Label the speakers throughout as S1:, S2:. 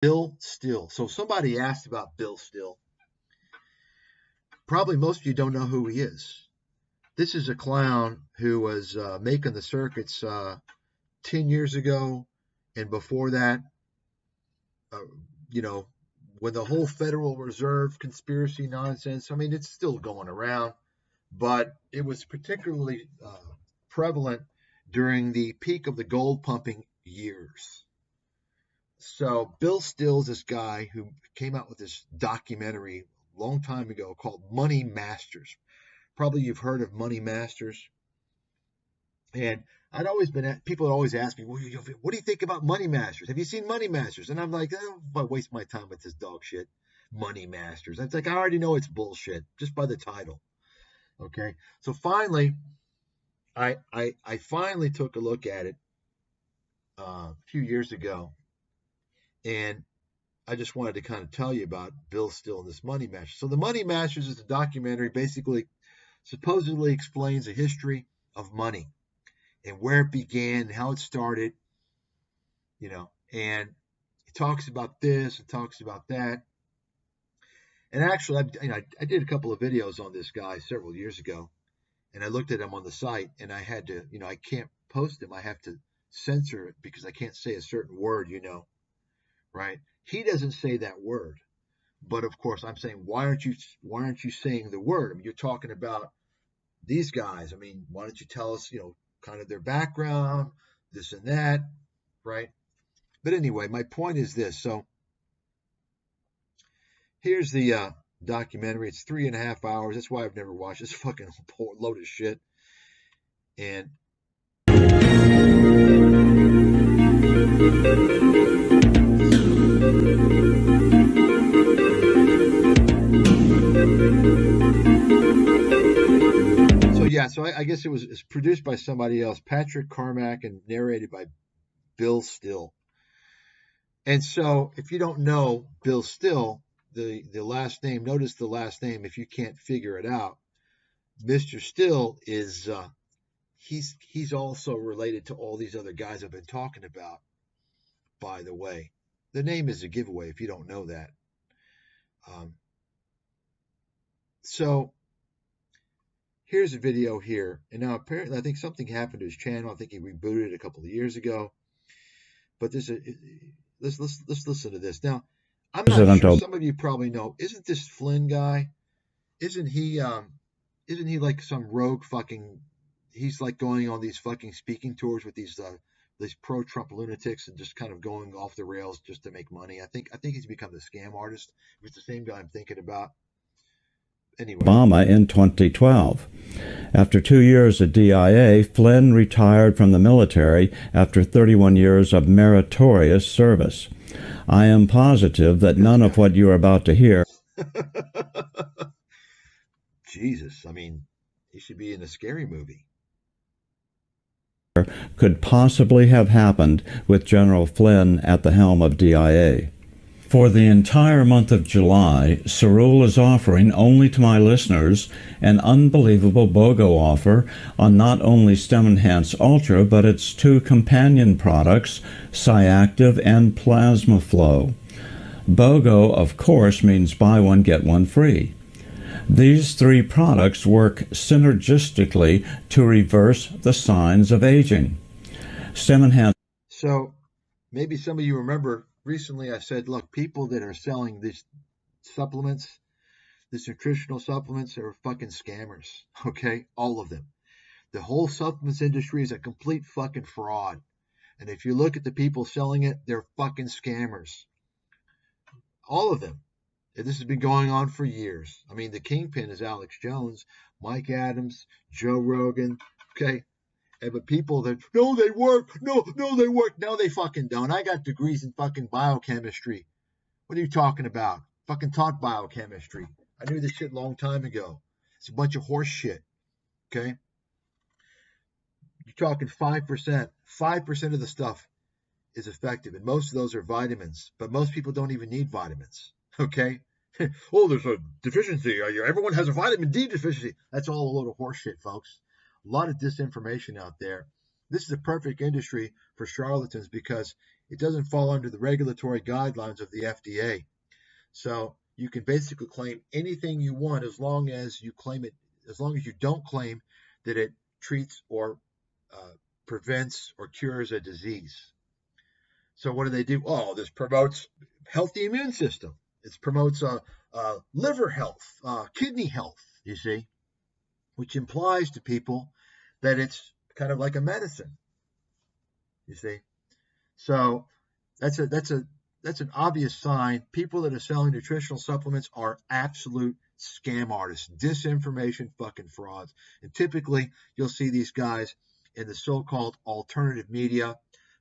S1: Bill Still. So somebody asked about Bill Still. Probably most of you don't know who he is. This is a clown who was making the circuits 10 years ago and before that, uh, you know, when the whole Federal Reserve conspiracy nonsense, I mean, it's still going around, but it was particularly prevalent during the peak of the gold pumping years. So Bill Still's this guy who came out with this documentary a long time ago called Money Masters. Probably you've heard of Money Masters. And I'd always been people had always asked me, what do you think about Money Masters? Have you seen Money Masters? And I'm like, oh, I waste my time with this dog shit. Money Masters. It's like I already know it's bullshit just by the title. Okay. So finally, I finally took a look at it a few years ago, and I just wanted to kind of tell you about Bill Still and this Money Masters. So the Money Masters is a documentary, basically supposedly explains the history of money and where it began, how it started, and it talks about this, it talks about that. And actually, I did a couple of videos on this guy several years ago, and I looked at him on the site, and I had to, I can't post him. I have to censor it because I can't say a certain word, right? He doesn't say that word, but of course, I'm saying, why aren't you saying the word? I mean, you're talking about these guys. I mean, why don't you tell us, kind of their background, this and that, right? But anyway, my point is this. So here's the documentary. It's 3.5 hours. That's why I've never watched this fucking load of shit. And so I guess it's produced by somebody else, Patrick Carmack, and narrated by Bill Still. And so if you don't know Bill Still, the last name, notice the last name if you can't figure it out. Mr. Still is he's also related to all these other guys I've been talking about, by the way. The name is a giveaway if you don't know that. So here's a video here. And now apparently I think something happened to his channel. I think he rebooted it a couple of years ago. But let's listen to this. Now, I'm not sure, some of you probably know, isn't this Flynn guy? Isn't he like some rogue fucking, he's like going on these fucking speaking tours with these pro-Trump lunatics and just kind of going off the rails just to make money. I think he's become a scam artist. It's the same guy I'm thinking about. Anyway.
S2: Obama in 2012. After 2 years at DIA, Flynn retired from the military after 31 years of meritorious service. I am positive that none of what you are about to hear
S1: Jesus, I mean, he should be in a scary movie.
S2: Could possibly have happened with General Flynn at the helm of DIA. For the entire month of July, Cerule is offering only to my listeners an unbelievable BOGO offer on not only Stem Enhance Ultra, but its 2 companion products, Cyactive and Plasma Flow. BOGO, of course, means buy one, get one free. These 3 products work synergistically to reverse the signs of aging. Stem Enhance.
S1: So, maybe some of you remember, recently I said, look, people that are selling these supplements, these nutritional supplements, are fucking scammers, okay? All of them. The whole supplements industry is a complete fucking fraud. And if you look at the people selling it, they're fucking scammers. All of them. And this has been going on for years. I mean, the kingpin is Alex Jones, Mike Adams, Joe Rogan, okay? But people that, no, they work. No, they work. No, they fucking don't. I got degrees in fucking biochemistry. What are you talking about? Fucking taught biochemistry. I knew this shit a long time ago. It's a bunch of horse shit. Okay? You're talking 5%. 5% of the stuff is effective. And most of those are vitamins. But most people don't even need vitamins. Okay? Oh, there's a deficiency. Everyone has a vitamin D deficiency. That's all a load of horse shit, folks. A lot of disinformation out there. This is a perfect industry for charlatans because It doesn't fall under the regulatory guidelines of the FDA. So you can basically claim anything you want as long as you claim it, as long as you don't claim that it treats or prevents or cures a disease. So what do? Oh, this promotes healthy immune system. It promotes liver health, kidney health, you see, which implies to people that it's kind of like a medicine, you see. So that's an obvious sign. People that are selling nutritional supplements are absolute scam artists, disinformation fucking frauds. And typically you'll see these guys in the so-called alternative media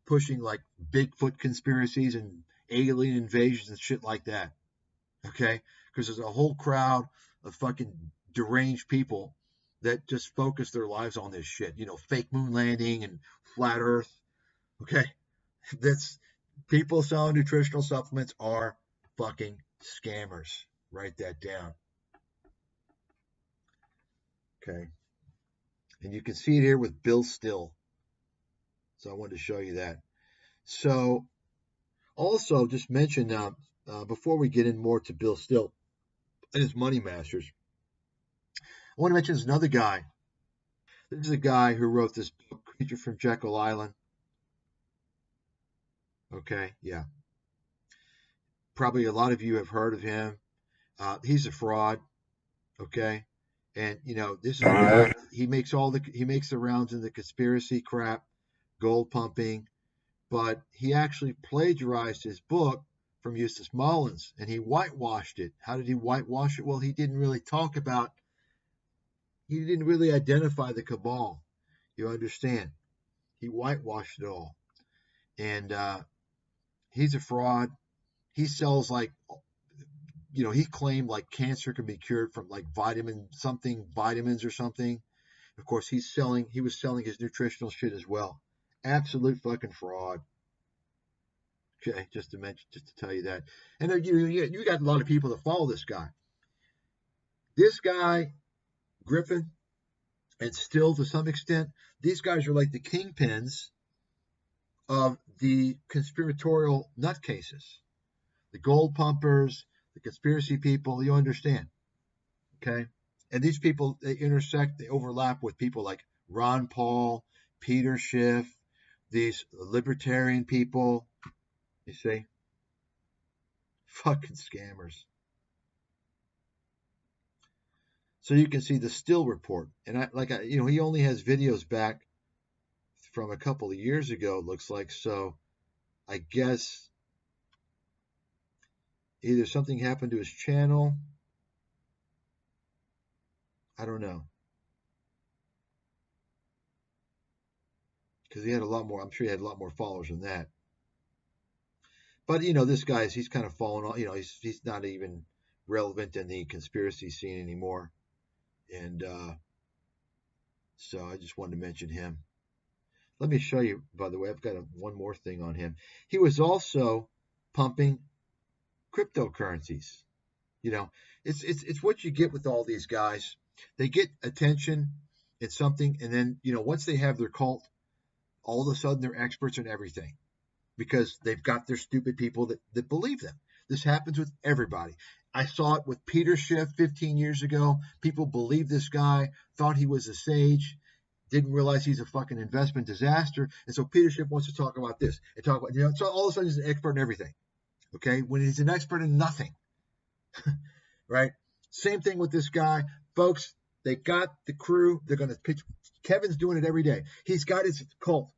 S1: pushing like Bigfoot conspiracies and alien invasions and shit like that. Okay? Because there's a whole crowd of fucking deranged people that just focus their lives on this shit. You know, fake moon landing and flat earth. Okay? That's people selling nutritional supplements are fucking scammers. Write that down. Okay. And you can see it here with Bill Still. So I wanted to show you that. So also just mention before we get in more to Bill Still and his money masters, I want to mention there's another guy. This is a guy who wrote this book, Creature from Jekyll Island. Okay, yeah. Probably a lot of you have heard of him. He's a fraud. Okay. And you know, this is a guy, he makes the rounds in the conspiracy crap, gold pumping, but he actually plagiarized his book from Eustace Mullins and he whitewashed it. How did he whitewash it? Well, he didn't really identify the cabal. You understand? He whitewashed it all. And he's a fraud. He sells like, you know, he claimed like cancer can be cured from like vitamins or something. Of course, he was selling his nutritional shit as well. Absolute fucking fraud. Okay, just to tell you that. And you got a lot of people that follow this guy. This guy, Griffin, and Still to some extent, these guys are like the kingpins of the conspiratorial nutcases, the gold pumpers, the conspiracy people. You understand, okay? And these people, they overlap with people like Ron Paul, Peter Schiff, these libertarian people. You see, fucking scammers. So you can see the Still report, and he only has videos back from a couple of years ago, it looks like. So I guess either something happened to his channel. I don't know. Because he had a lot more, I'm sure he had a lot more followers than that. But, you know, this guy, he's kind of fallen off. You know, he's not even relevant in the conspiracy scene anymore. And so I just wanted to mention him. Let me show you, by the way, I've got one more thing on him. He was also pumping cryptocurrencies. You know, it's what you get with all these guys. They get attention in something, and then, you know, once they have their cult, all of a sudden they're experts in everything because they've got their stupid people that believe them. This happens with everybody. I saw it with Peter Schiff 15 years ago. People believed this guy, thought he was a sage, didn't realize he's a fucking investment disaster. And so Peter Schiff wants to talk about this and talk about, you know, so all of a sudden he's an expert in everything. Okay. When he's an expert in nothing, right? Same thing with this guy, folks. They got the crew. They're going to pitch. Kevin's doing it every day. He's got his cult.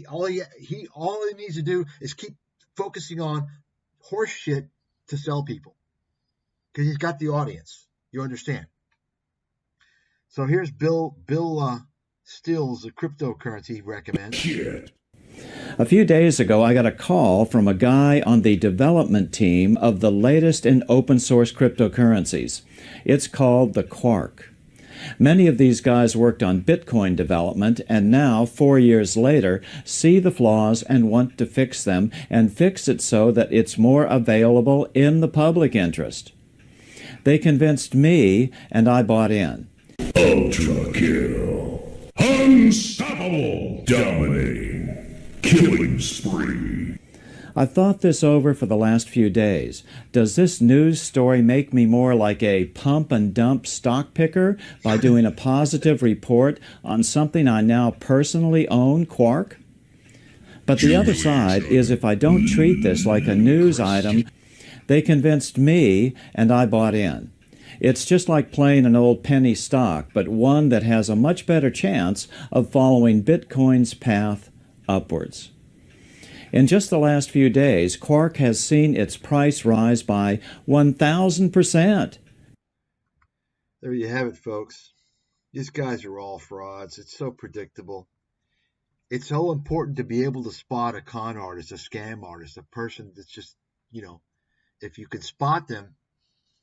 S1: All he needs to do is keep focusing on horse shit to sell people because he's got the audience. You understand? So here's Bill Still's the cryptocurrency he recommends.
S2: Shit. A few days ago, I got a call from a guy on the development team of the latest in open source cryptocurrencies. It's called the Quark. Many of these guys worked on Bitcoin development and now, 4 years later, see the flaws and want to fix them and fix it so that it's more available in the public interest. They convinced me and I bought in.
S3: Ultra kill. Unstoppable. Dominating. Killing spree.
S2: I've thought this over for the last few days. Does this news story make me more like a pump and dump stock picker by doing a positive report on something I now personally own, Quark? But the other side is if I don't treat this like a news item, they convinced me and I bought in. It's just like playing an old penny stock, but one that has a much better chance of following Bitcoin's path upwards. In just the last few days, Quark has seen its price rise by 1,000%.
S1: There you have it, folks. These guys are all frauds. It's so predictable. It's so important to be able to spot a con artist, a scam artist, a person that's just, if you can spot them,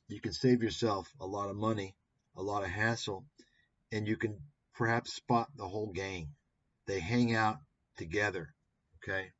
S1: you can save yourself a lot of money, a lot of hassle, and you can perhaps spot the whole gang. They hang out together, okay?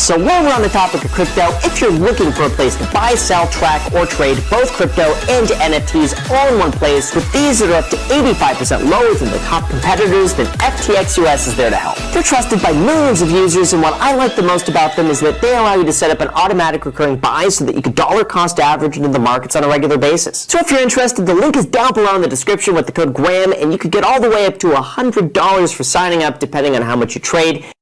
S4: So while we're on the topic of crypto, if you're looking for a place to buy, sell, track, or trade both crypto and NFTs all in one place with fees that are up to 85% lower than the top competitors, then FTX US is there to help. They're trusted by millions of users, and what I like the most about them is that they allow you to set up an automatic recurring buy so that you can dollar cost average into the markets on a regular basis. So if you're interested, the link is down below in the description with the code GRAHAM, and you could get all the way up to $100 for signing up depending on how much you trade.